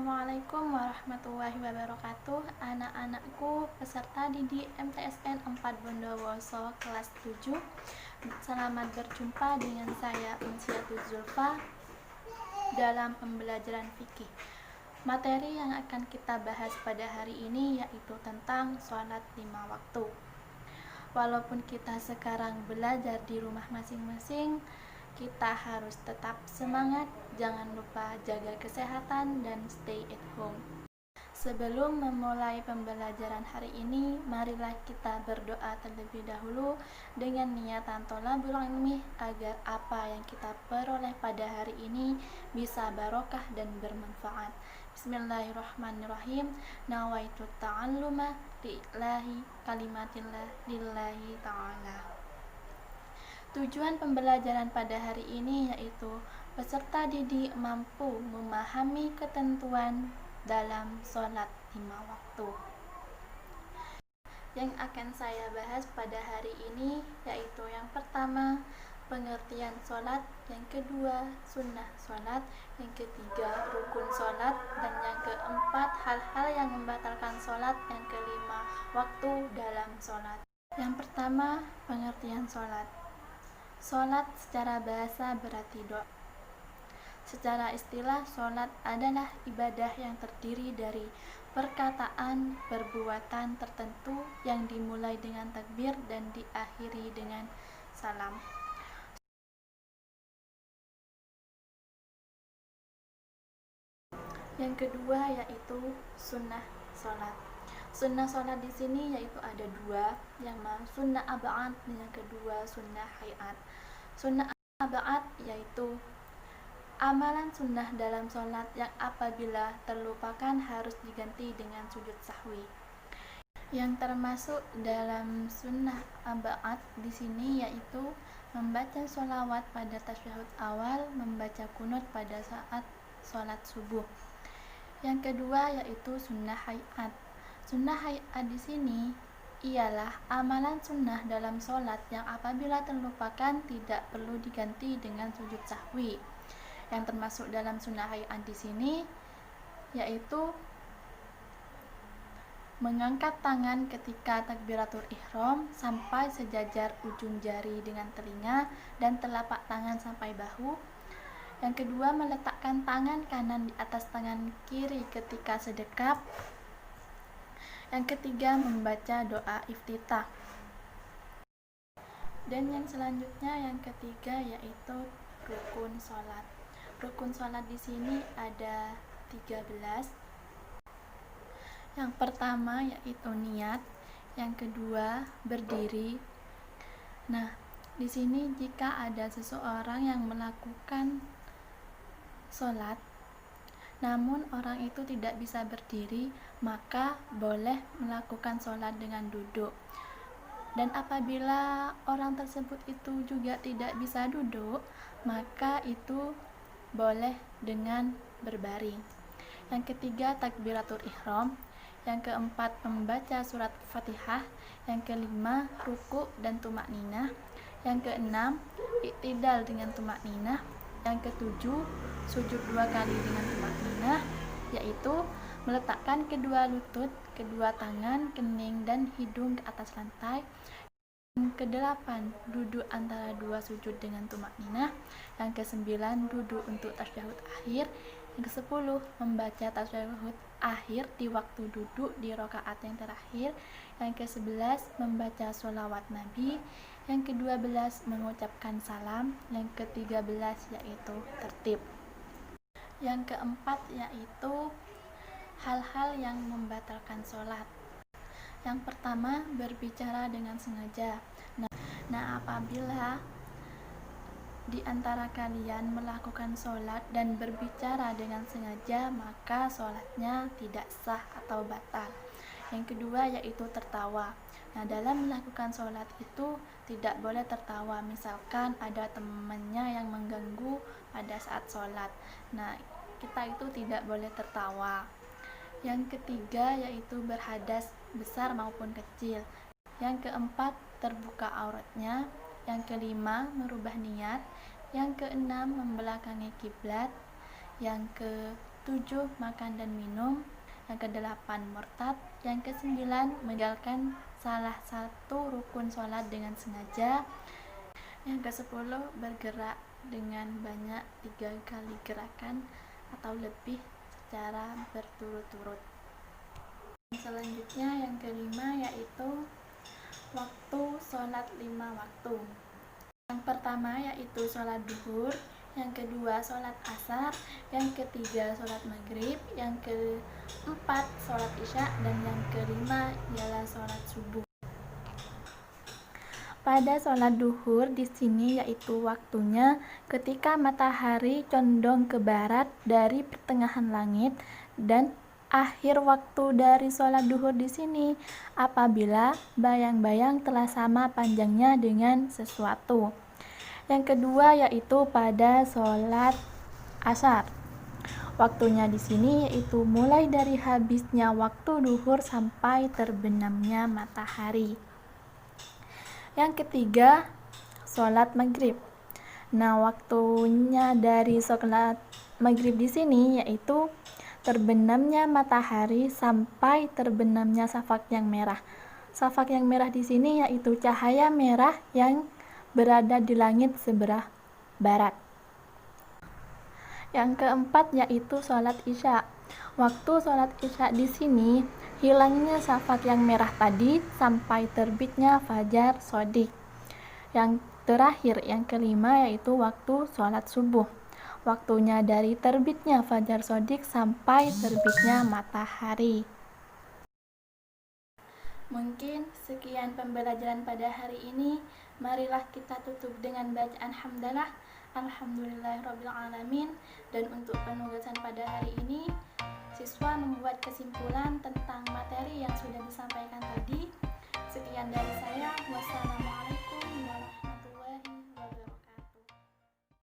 Assalamualaikum warahmatullahi wabarakatuh. Anak-anakku peserta didik MTSN 4 Bondowoso kelas 7. Selamat berjumpa dengan saya Unsiatul Zulfa dalam pembelajaran fikih. Materi yang akan kita bahas pada hari ini yaitu tentang sholat 5 waktu. Walaupun kita sekarang belajar di rumah masing-masing, kita harus tetap semangat, jangan lupa jaga kesehatan dan stay at home. Sebelum memulai pembelajaran hari ini, marilah kita berdoa terlebih dahulu dengan niatan thalabul ilmi agar apa yang kita peroleh pada hari ini bisa barokah dan bermanfaat. Bismillahirrahmanirrahim. Nawaitu ta'alluma lillahi kalimatillah lillahi ta'ala. Tujuan pembelajaran pada hari ini yaitu peserta didik mampu memahami ketentuan dalam sholat 5 waktu. Yang akan saya bahas pada hari ini yaitu yang pertama, pengertian sholat, yang kedua, sunnah sholat, yang ketiga, rukun sholat, dan yang keempat, hal-hal yang membatalkan sholat, yang kelima, waktu dalam sholat. Yang pertama, pengertian sholat. Sholat secara bahasa berarti doa. Secara istilah, sholat adalah ibadah yang terdiri dari perkataan, perbuatan tertentu yang dimulai dengan takbir dan diakhiri dengan salam. Yang kedua yaitu sunnah sholat. Sunnah sholat di sini yaitu ada dua, yang sunnah ab'ad dan yang kedua sunnah hayat. Sunnah ab'ad yaitu amalan sunnah dalam sholat yang apabila terlupakan harus diganti dengan sujud sahwi. Yang termasuk dalam sunnah ab'ad di sini yaitu membaca sholawat pada tasyahud awal, membaca kunut pada saat sholat subuh. Yang kedua yaitu sunnah hayat. Sunnah hayat di sini ialah amalan sunnah dalam sholat yang apabila terlupakan tidak perlu diganti dengan sujud sahwi. Yang termasuk dalam sunnah hayat di sini yaitu mengangkat tangan ketika takbiratul ihram sampai sejajar ujung jari dengan telinga dan telapak tangan sampai bahu. Yang kedua, meletakkan tangan kanan di atas tangan kiri ketika sedekap. Yang ketiga, membaca doa iftitah. Dan yang selanjutnya yang ketiga yaitu rukun sholat. Rukun sholat di sini ada 13. Yang pertama yaitu niat, yang kedua berdiri. Nah, di sini jika ada seseorang yang melakukan sholat namun orang itu tidak bisa berdiri, maka boleh melakukan sholat dengan duduk. Dan apabila orang tersebut itu juga tidak bisa duduk, maka itu boleh dengan berbaring. Yang ketiga, takbiratul ihram. Yang keempat, membaca surat Fatihah. Yang kelima, ruku dan tumakninah. Yang keenam, iktidal dengan tumakninah. Yang ketujuh, sujud 2 kali dengan tumakninah, yaitu meletakkan kedua lutut, kedua tangan, kening, dan hidung ke atas lantai. Yang kedelapan, duduk antara 2 sujud dengan tumakninah. Yang kesembilan, duduk untuk tasyahud akhir. Yang ke-10, membaca tasyahud akhir di waktu duduk di rakaat yang terakhir. Yang ke-11, membaca sholawat Nabi. Yang ke-12, mengucapkan salam. Yang ke-13 yaitu tertib. Yang keempat yaitu hal-hal yang membatalkan sholat. Yang pertama, berbicara dengan sengaja. Nah, apabila di antara kalian melakukan sholat dan berbicara dengan sengaja, maka sholatnya tidak sah atau batal. Yang kedua yaitu tertawa. Nah, dalam melakukan sholat itu tidak boleh tertawa. Misalkan ada temannya yang mengganggu pada saat sholat, nah kita itu tidak boleh tertawa. Yang ketiga yaitu berhadas besar maupun kecil. Yang keempat, terbuka auratnya. Yang kelima, merubah niat. Yang keenam, membelakangi kiblat. Yang 7. Makan dan minum. Yang ke-8 murtad. Yang ke-9 meninggalkan salah satu rukun sholat dengan sengaja. Yang ke-10 bergerak dengan banyak 3 kali gerakan atau lebih secara berturut-turut. Selanjutnya yang ke-5 yaitu waktu sholat 5 waktu. Yang pertama yaitu sholat duhur, yang kedua sholat asar, yang ketiga sholat maghrib, yang keempat sholat isya, dan yang kelima ialah sholat subuh. Pada sholat duhur di sini yaitu waktunya ketika matahari condong ke barat dari pertengahan langit, dan akhir waktu dari sholat duhur di sini apabila bayang-bayang telah sama panjangnya dengan sesuatu. Yang kedua yaitu pada sholat asar. Waktunya di sini yaitu mulai dari habisnya waktu duhur sampai terbenamnya matahari. Yang ketiga, sholat maghrib. Nah, waktunya dari sholat maghrib di sini yaitu terbenamnya matahari sampai terbenamnya shafaq yang merah. Shafaq yang merah di sini yaitu cahaya merah yang berada di langit sebelah barat. Yang keempat yaitu sholat isya. Waktu sholat isya di sini hilangnya shafaq yang merah tadi sampai terbitnya fajar shodiq. Yang terakhir, yang kelima yaitu waktu sholat subuh. Waktunya dari terbitnya fajar shodiq sampai terbitnya matahari. Mungkin sekian pembelajaran pada hari ini. Marilah kita tutup dengan bacaan hamdalah. Alhamdulillahirrabbilalamin. Dan untuk penugasan pada hari ini, siswa membuat kesimpulan tentang materi yang sudah disampaikan tadi. Sekian dari saya.